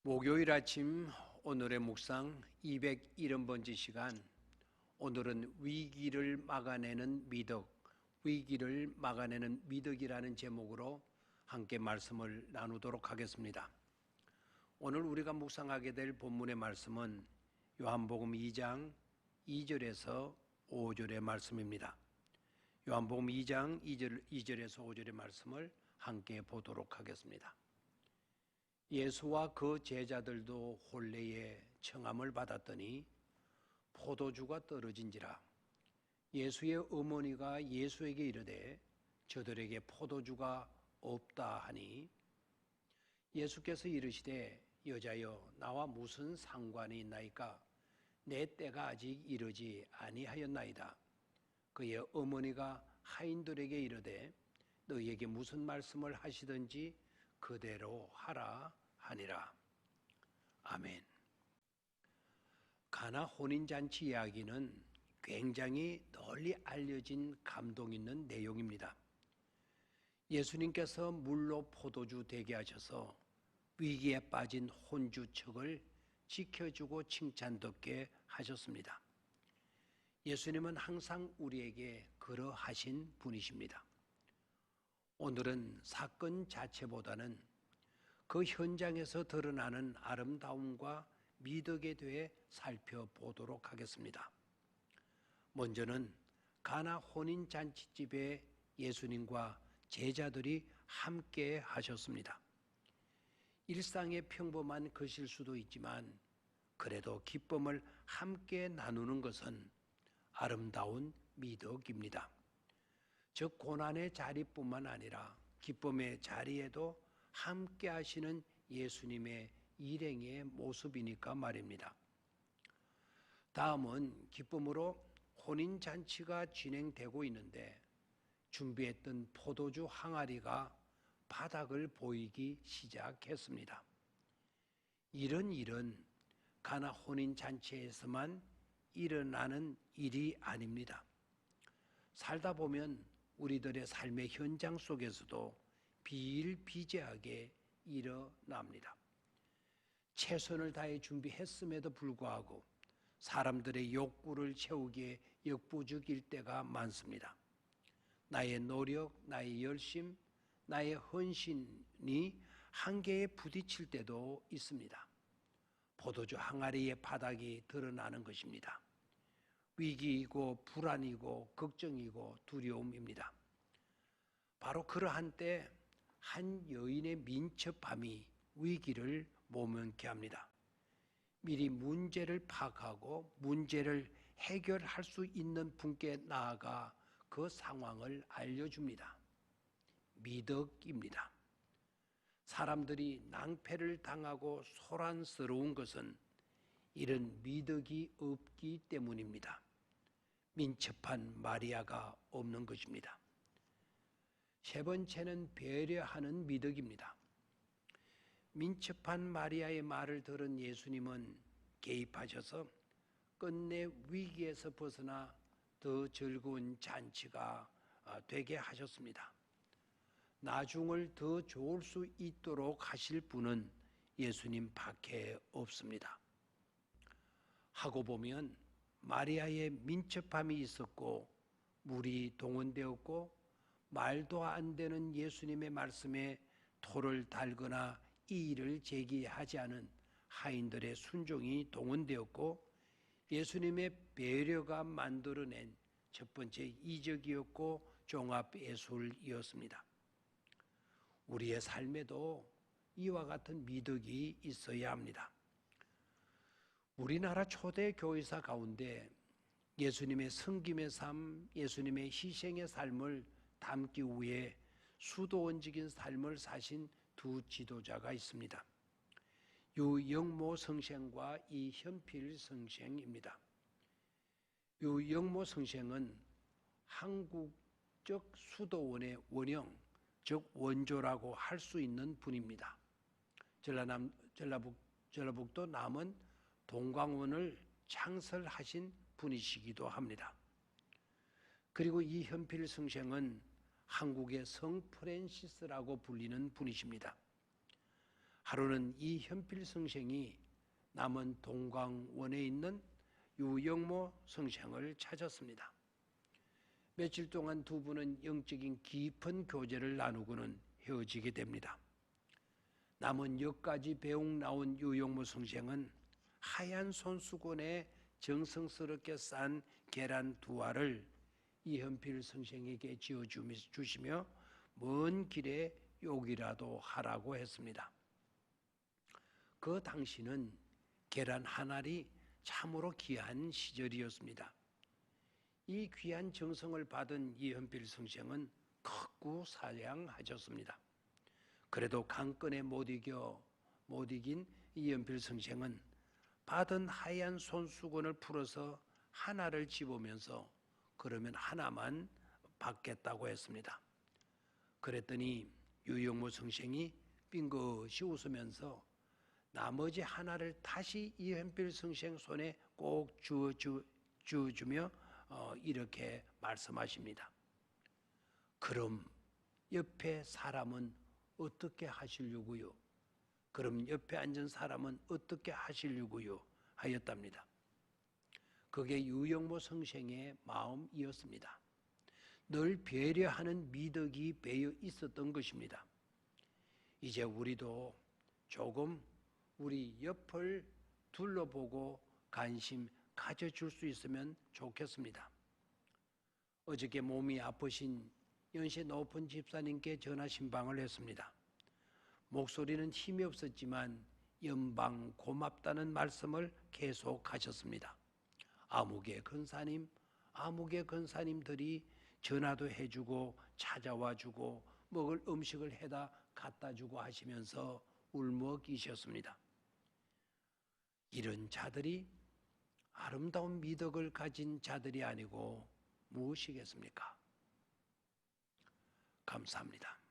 목요일 아침 오늘의 묵상 270번째 시간. 오늘은 위기를 막아내는 미덕, 위기를 막아내는 미덕이라는 제목으로 함께 말씀을 나누도록 하겠습니다. 오늘 우리가 묵상하게 될 본문의 말씀은 요한복음 2장 2절에서 5절의 말씀입니다. 요한복음 2장 2절에서 5절의 말씀을 함께 보도록 하겠습니다. 예수와 그 제자들도 혼례의 청함을 받았더니 포도주가 떨어진지라. 예수의 어머니가 예수에게 이르되 저들에게 포도주가 없다 하니, 예수께서 이르시되 여자여, 나와 무슨 상관이 있나이까? 내 때가 아직 이르지 아니하였나이다. 그의 어머니가 하인들에게 이르되 너희에게 무슨 말씀을 하시든지 그대로 하라 하니라. 아멘. 가나 혼인잔치 이야기는 굉장히 널리 알려진 감동 있는 내용입니다. 예수님께서 물로 포도주 되게 하셔서 위기에 빠진 혼주척을 지켜주고 칭찬받게 하셨습니다. 예수님은 항상 우리에게 그러하신 분이십니다. 오늘은 사건 자체보다는 그 현장에서 드러나는 아름다움과 미덕에 대해 살펴보도록 하겠습니다. 먼저는 가나 혼인잔치집에 예수님과 제자들이 함께 하셨습니다. 일상의 평범한 것일 수도 있지만 그래도 기쁨을 함께 나누는 것은 아름다운 미덕입니다. 즉, 고난의 자리뿐만 아니라 기쁨의 자리에도 함께 하시는 예수님의 일행의 모습이니까 말입니다. 다음은 기쁨으로 혼인잔치가 진행되고 있는데 준비했던 포도주 항아리가 바닥을 보이기 시작했습니다. 이런 일은 가나 혼인잔치에서만 일어나는 일이 아닙니다. 살다 보면 우리들의 삶의 현장 속에서도 비일비재하게 일어납니다. 최선을 다해 준비했음에도 불구하고 사람들의 욕구를 채우기에 역부족일 때가 많습니다. 나의 노력, 나의 열심, 나의 헌신이 한계에 부딪힐 때도 있습니다. 포도주 항아리의 바닥이 드러나는 것입니다. 위기이고 불안이고 걱정이고 두려움입니다. 바로 그러한 때 한 여인의 민첩함이 위기를 모면케 합니다. 미리 문제를 파악하고 문제를 해결할 수 있는 분께 나아가 그 상황을 알려줍니다. 미덕입니다. 사람들이 낭패를 당하고 소란스러운 것은 이런 미덕이 없기 때문입니다. 민첩한 마리아가 없는 것입니다. 세 번째는 배려하는 미덕입니다. 민첩한 마리아의 말을 들은 예수님은 개입하셔서 끝내 위기에서 벗어나 더 즐거운 잔치가 되게 하셨습니다. 나중을 더 좋을 수 있도록 하실 분은 예수님 밖에 없습니다. 하고 보면 마리아의 민첩함이 있었고 물이 동원되었고 말도 안 되는 예수님의 말씀에 토를 달거나 이의를 제기하지 않은 하인들의 순종이 동원되었고 예수님의 배려가 만들어낸 첫 번째 이적이었고 종합 예술이었습니다. 우리의 삶에도 이와 같은 미덕이 있어야 합니다. 우리나라 초대 교회사 가운데 예수님의 섬김의 삶, 예수님의 희생의 삶을 담기 위해 수도원적인 삶을 사신 두 지도자가 있습니다. 유영모 성생과 이현필 성생입니다. 유영모 성생은 한국적 수도원의 원형, 즉 원조라고 할 수 있는 분입니다. 전라북도 남원 동광원을 창설하신 분이시기도 합니다. 그리고 이현필 성생은 한국의 성 프란시스라고 불리는 분이십니다. 하루는 이 현필 성생이 남원 동광원에 있는 유영모 성생을 찾았습니다. 며칠 동안 두 분은 영적인 깊은 교제를 나누고는 헤어지게 됩니다. 남은 역까지 배웅 나온 유영모 성생은 하얀 손수건에 정성스럽게 싼 계란 두 알을 이현필 성생에게 지어주시며 먼 길에 욕이라도 하라고 했습니다. 그 당시는 계란 한 알이 참으로 귀한 시절이었습니다. 이 귀한 정성을 받은 이현필 성생은 극구 사양하셨습니다. 그래도 강건에 못 이긴 이현필 성생은 받은 하얀 손수건을 풀어서 하나를 집으면서 그러면 하나만 받겠다고 했습니다. 그랬더니 유영모 성생이 빙긋이 웃으면서 나머지 하나를 다시 이현필 성생 손에 꼭 주어주며 이렇게 말씀하십니다. 그럼 옆에 사람은 어떻게 하시려고요? 그럼 옆에 앉은 사람은 어떻게 하시려고요? 하였답니다. 그게 유영모 성생의 마음이었습니다. 늘 배려하는 미덕이 배어 있었던 것입니다. 이제 우리도 조금 우리 옆을 둘러보고 관심 가져줄 수 있으면 좋겠습니다. 어저께 몸이 아프신 연세 높은 집사님께 전화 신방을 했습니다. 목소리는 힘이 없었지만 연방 고맙다는 말씀을 계속하셨습니다. 아무개 근사님들이 전화도 해주고 찾아와주고 먹을 음식을 해다 갖다주고 하시면서 울먹이셨습니다. 이런 자들이 아름다운 미덕을 가진 자들이 아니고 무엇이겠습니까? 감사합니다.